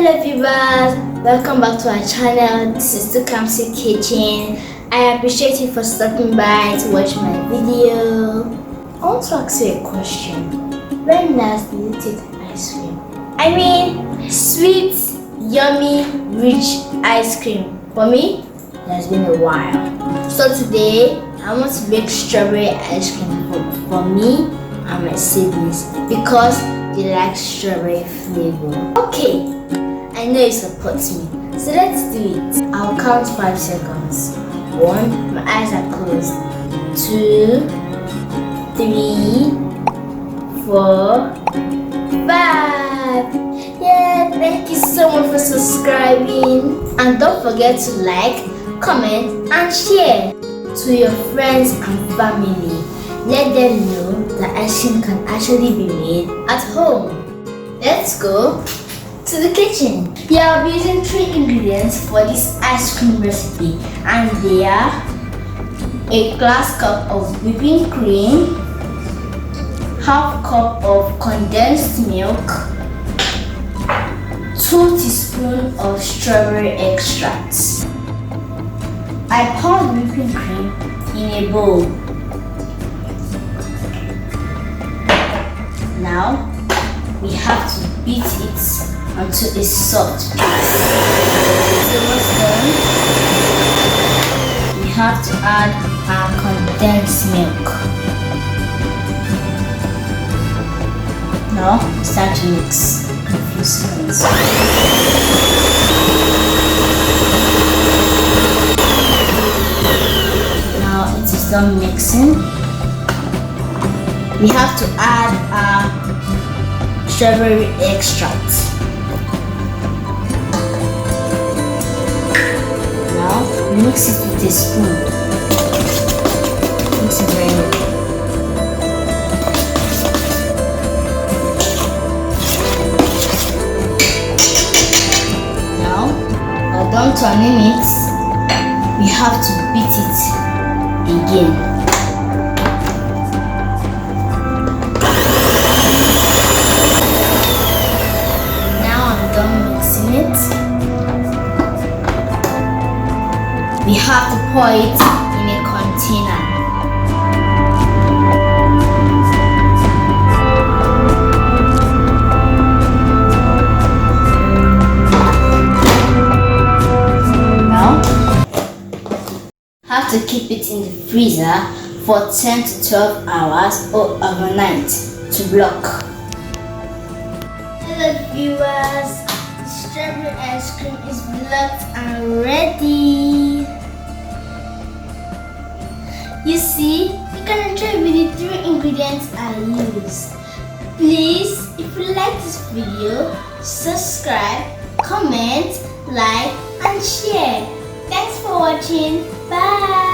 Hello viewers, welcome back to our channel. This is Tukamsi Kitchen. I appreciate you for stopping by to watch my video. I want to ask you a question. When last did you take ice cream? I mean sweet, yummy, rich ice cream. For me, it has been a while. So today I want to make strawberry ice cream for me and my siblings because they like strawberry flavor. Okay, I know you support me, so let's do it. I'll count 5 seconds. 1, my eyes are closed. 2, 3, 4, 5. Yeah, thank you so much for subscribing. And don't forget to like, comment and share to your friends and family. Let them know that ice cream can actually be made at home. Let's go to the kitchen. Yeah, I'll be using 3 ingredients for this ice cream recipe, and they are a glass cup of whipping cream, half cup of condensed milk, 2 teaspoons of strawberry extract. I poured whipping cream in a bowl. Now we have to beat it until it's soft paste. So once done, we have to add our condensed milk. Now start to mix in a few seconds. Now it is done mixing. We have to add our strawberry extract. Now mix it with a spoon. Mix it very well. Now we're done turning it. We have to beat it again. We have to pour it in a container. Now, have to keep it in the freezer for 10 to 12 hours or overnight to block. Hello viewers, strawberry ice cream is blocked and ready. You see, you can enjoy with the 3 ingredients I used. Please, if you like this video, subscribe, comment, like and share. Thanks for watching. Bye.